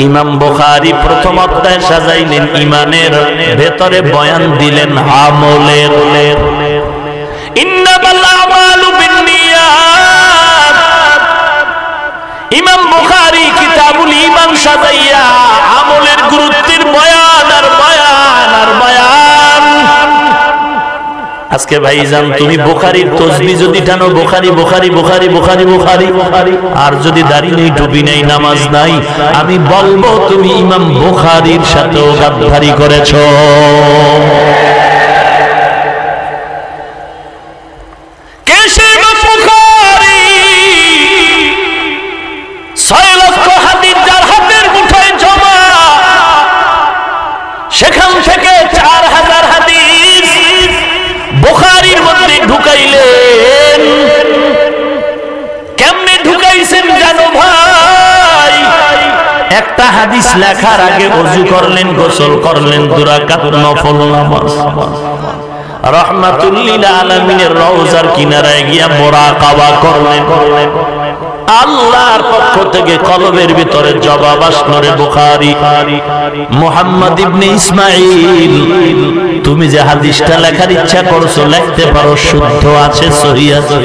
ইমাম বুখারী প্রথম অধ্যায় সাজাইলেন ইমানের, ভেতরে বয়ান দিলেন আমলের। ইন্নামাল আমালু বিন্নিয়াত। ইমাম বুখারী কিতাবুল ঈমান সাজাইয়া আমলের গুরুত্বের বয়ান আর বয়ান আর বয়ান। আজকে ভাইজান তুমি বুখারীর তাসবিহ যদি টানো, বুখারী বুখারী বুখারী বুখারী বুখারী, আর যদি দাড়ি নেই, টুপি নেই, নামাজ নাই, আমি বলবো তুমি ইমাম বুখারীর সাথেও গাদ্দারি করেছো। সেখান থেকে 4000 হাদিস বুখারীর মধ্যে ঢুকাইলেন। কেমনে ঢুকাইছেন জানো ভাই? একটা হাদিস লেখার আগে ওযু করলেন, গোসল করলেন, 2 রাকাত নফল নামাজ, রাহমাতুল লিল আলামিনের রওজার কিনারায় গিয়া মুরাকাবা করলেন। আল্লাহর পক্ষ থেকে কলবের ভিতরে জবাব আসলো, রে বুখারী, মুহাম্মদ ইবনে ইসমাঈল, তুমি যে হাদিসটা লেখার ইচ্ছা করছো লিখতে পারো, শুদ্ধ আছে, সহিহ আছে।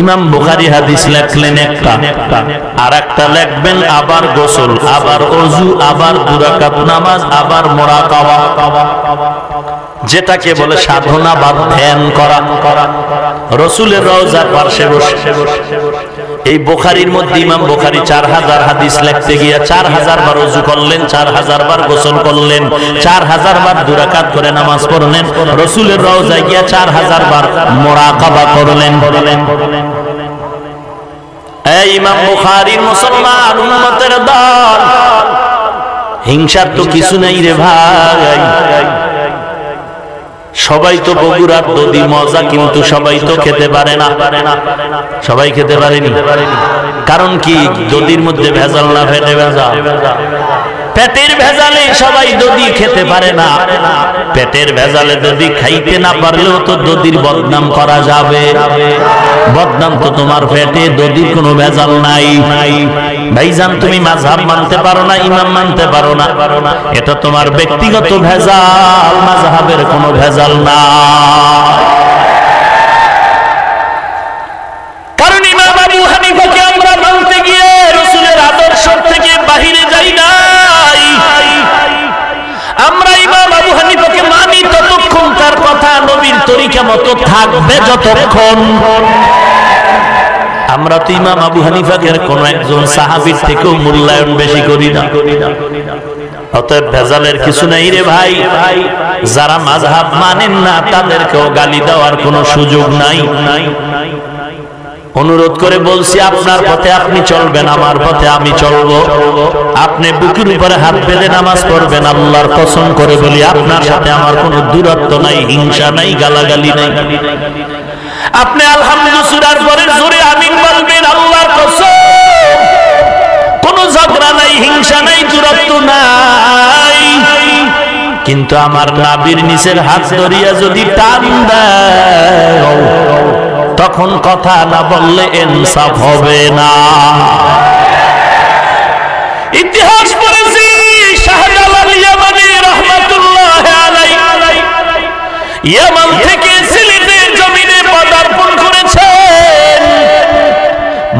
ইমাম বুখারী হাদিস লেখলেন একটা, আর একটা লিখবেন আবার গোসল, আবার ওযু, আবার 2 রাকাত নামাজ, আবার মুরাকাবা, যেটাকে বলে সাধনা বা ধ্যান করা, রাসূলের রওজার পাশে বসে। এই বুখারীর মধ্যে ইমাম বুখারী 4000 হাদিস লিখতে গিয়া 4000 বার ওযু করলেন, 4000 বার গোসল করলেন, 4000 বার 2 রাকাত করে নামাজ পড়লেন, রাসূলের রওজায় গিয়া 4000 বার মুরাকাবা করলেন। এই ইমাম বুখারীর মুসলমান উম্মতের দল, হিংসার তো কিছু নাই রে ভাই। সবাই তো বগুড়ার দধি মজা, কিন্তু সবাই তো খেতে পারে না। সবাই খেতে পারেনি, কারণ কি? দধির মধ্যে ভেজাল না, পেটে ভেজাল। পেটের ভেজালে সবাই দধি খেতে পারে না। পেটের ভেজালে দধি খাইতে না পারলেও তো দধির বদনাম করা যাবে। বদনাম তো তোমার পেটে, দধির কোনো ভেজাল নাই। ভাইজান তুমি মাযহাব মানতে পারো না, ইমাম মানতে পারো না, এটা তোমার ব্যক্তিগত ভেজাল, মাযহাবের কোনো ভেজাল না। কারণ ইমাম আবু হানিফাকে আমরা মানতে গিয়ে রাসূলের আদর্শ থেকে বাহিরে যাই নাই। আমরা ইমাম আবু হানিফাকে মানি ততক্ষণ তার কথা নবীর তরিকা মতো থাকবে, যতক্ষণ। আমরা তো ইমাম আবু হানিফাকে কোন একজন সাহাবীর থেকেও মূল্যায়ন বেশি করি না। অতএব ভেজালের কিছু নাই রে ভাই। যারা মাযহাব মানেন না তাদেরকেও গালি দেওয়ার কোনো সুযোগ নাই। অনুরোধ করে বলছি, আপনার পথে আপনি চলবেন, আমার পথে আমি চলবো। আপনি বুকের উপরে হাত বেঁধে নামাজ পড়বেন, আল্লাহর কসম করে বলি আপনার সাথে আমার কোনো দূরত্ব নাই, হিংসা নাই, গালাগালি নাই। আপনি আলহামদুলিল্লাহ সূরার পরে জোরে আমিন বলবেন, আল্লাহর কসম কোনো ঝগড়া নাই, হিংসা নাই, দূরত্ব নাই। কিন্তু আমার নাভির নিচের হাত ধরিয়া যদি টান দাও, তখন কথা না বললে ইনসাফ হবে না। ইতিহাস পড়েছি, শাহজালাল ইয়ামানী রাহমাতুল্লাহ আলাইহি ইয়ামান থেকে সিলেটের জমিনে পদার্পণ করেছেন।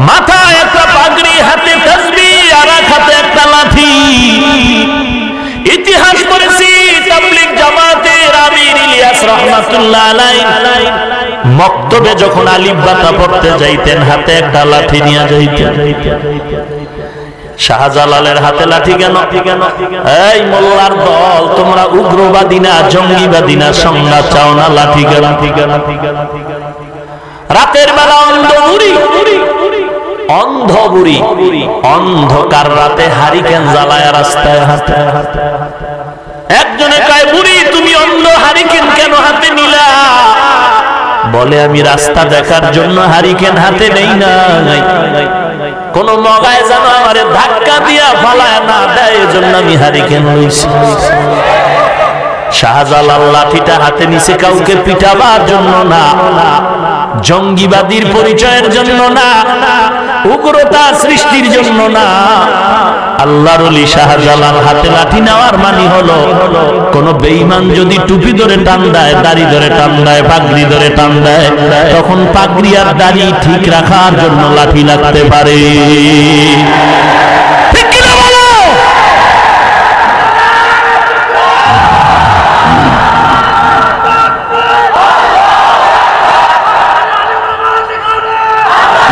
মাথায় একটা পাগড়ি, হাতে তাসবিহ, আর হাতে একটা লাঠি। ইতিহাস পড়েছি, তাবলীগ জামাতের আমির ইলিয়াস রাহমাতুল্লাহ আলাইহি মক্তবে যখন আলিফ বাতা পড়তে যাইতেন, হাতে একটা লাঠি নিয়ে যাইতেন। শাহজালালের হাতে লাঠি কেন? এই মোল্লার দল, তোমরা উগ্রবাদী না, জঙ্গিবাদী না, সংজ্ঞা চাও না, লাঠি কেন? রাতের বেলা অন্ধ বুড়ি, অন্ধকার রাতে হারিকেন জ্বালায় রাস্তায় হাতে। একজনে কয়, বুড়ি তুমি অন্ধ, হারিকেন কেন হাতে নিলা? বলে, আমি রাস্তা দেখার জন্য হারিকেন হাতে নেই না, কোন মগায় যেন আমারে ধাক্কা দিয়া ফালায় না দেয়, এজন্য আমি হারিকেন লইছি। শাহজালাল লাঠিটা হাতে নিছে কাউকে পিটাবার জন্য না, জঙ্গিবাদীর পরিচয়ের জন্য না, উগ্রতা সৃষ্টির জন্য না, আল্লাহর ওলি শাহজালাল হাতে লাঠি নেওয়ার মানে হলো কোন বেঈমান যদি টুপি ধরে টান দেয়, দাড়ি ধরে টান দেয়, পাগড়ি ধরে টান দেয়, তখন পাগড়ি আর দাড়ি ঠিক রাখার জন্য লাঠি লাগতে পারে। ঠিক কি না বলো?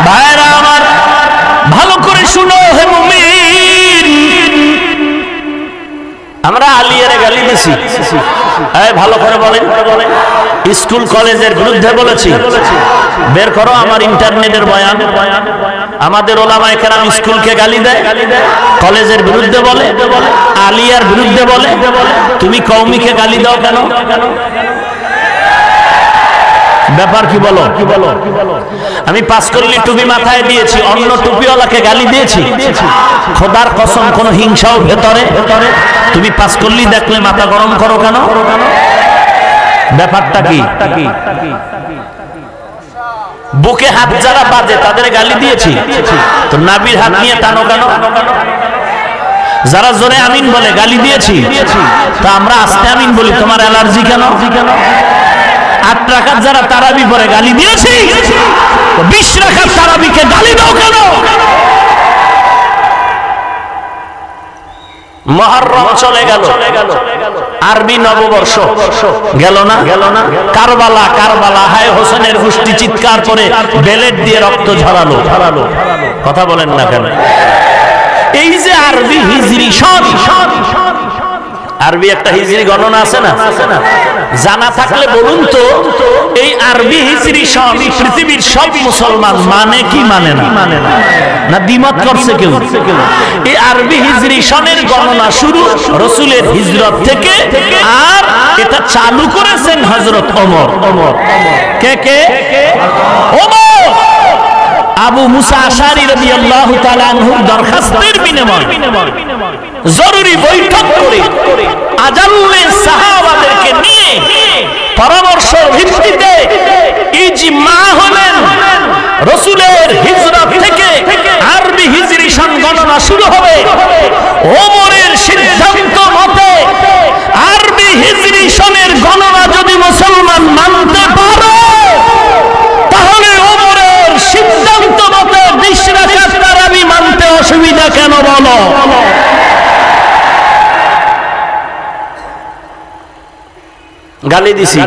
ভাইরা আমার, ভালো করে শুনো হে মুমিন, আমরা আলিয়ারে গালি দিছি, ভালো করে বলেন, স্কুল কলেজের বিরুদ্ধে বলেছি, বের করো আমার ইন্টারনেটের বয়ান। আমাদের ওলামায়ে কেরাম স্কুলকে গালি দেয়, কলেজের বিরুদ্ধে বলে, আলিয়ার বিরুদ্ধে বলে, তুমি কওমিকে গালি দাও কেন? ব্যাপার কি বলো? আমি পাঁচকল্লি টুপি মাথায় দিয়েছি, অন্য টুপিওয়ালাকে গালি দিয়েছি? খোদার কসম কোন হিংসাও ভেতরে? তুমি পাঁচকল্লি দেখলে মাথা গরম করো কেন? ব্যাপারটা কি? বুকে হাত যারা বাজে তাদের গালি দিয়েছি, তো নাবির হাত নিয়ে টানো কেন? যারা জোরে আমিন বলে গালি দিয়েছি, তা আমরা আস্তে আমিন বলি, তোমার অ্যালার্জি কেন? 8 রাকাত যারা তারাবি পড়ে গালি দিয়েছি, 20 রাকাত তারাবিকে গালি দাও কেন? মুহররম চলে গেল, আরবি নববর্ষ গেল না? কারবালা, কারবালা, হায় হোসেনের গোষ্ঠী চিৎকার করে বেলেট দিয়ে রক্ত ঝরালো। কথা বলেন না কেন? এই যে আরবি হিজরি সন, আরবি একটা হিজরি গণনা আছে না? জানা থাকলে বলুন তো, এই আরবি হিজরি সন পৃথিবীর সব মুসলমান মানে কি মানে না? না দ্বিমত করছে কেউ? এই আরবি হিজরি সনের গণনা শুরু রাসূলের হিজরত থেকে, আর এটা চালু করেছেন হযরত ওমর। কে? ওমর। আবু মুসা আশআরী রাদিয়াল্লাহু তাআলা আনহুর দরখাস্তের বিনিময়ে জরুরি বৈঠক করে আজাল্লে সাহাবাদেরকে নিয়ে পরামর্শের ভিত্তিতে ইজমা হলেন, রাসূলের হিজরত থেকে আরবি হিজরি সন গণনা শুরু হবে। ওমরের সিদ্ধান্ত মতে আরবি হিজরি সনের গণনা যদি মুসলমান মানতে পারে, তাহলে ওমরের সিদ্ধান্ত মতে 20 রাকাত তারাবি মানতে অসুবিধা কেন বলো? গালি দিছি,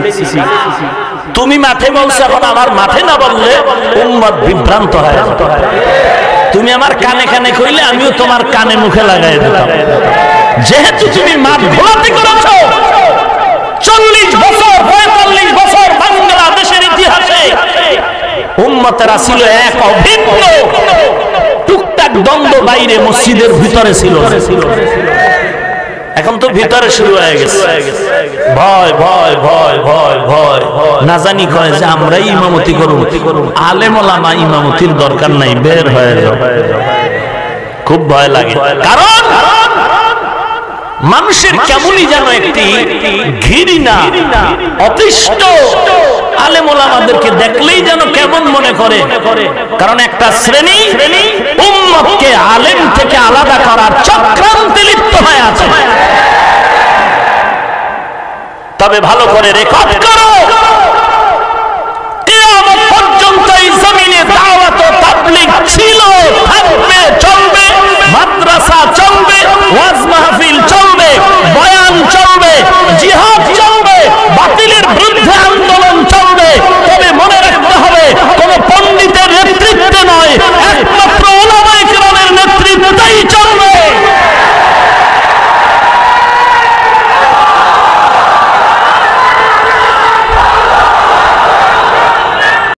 তুমি মাঠে বলছো, এখন আমার মাঠে না বললে উম্মত বিভ্রান্ত হয়। তুমি আমার কানে কানে কইলে আমিও তোমার কানে মুখে লাগাই দিতাম। যেহেতু তুমি মাঠ ঘোলাতে করেছো, 40 বছর 45 বছর বাংলাদেশের ইতিহাসে উম্মতেরা ছিল এক অভিন্ন, টুকটাক দ্বন্দ্ব বাইরে মসজিদের ভিতরে ছিল। এখন তো ভিতরে শুরু হয়ে গেছে ভয় ভয় ভয় ভয় ভয়, না জানি কয় যে আমরাই ইমামতি করব, আলেম ওলামা ইমামতির দরকার নাই, বের হয়ে যাও। খুব ভয় লাগে, কারণ মানুষের কেমনই যেন একটি ঘৃণা, অতিষ্ঠ আলেম ওলামাদেরকে দেখলেই যেন কেমন মনে করে, কারণ একটা শ্রেণী উম্মতকে আলেম থেকে আলাদা করার চক্রান্তে লিপ্ত হয়ে আছে। তবে ভালো করে রেকর্ড করো,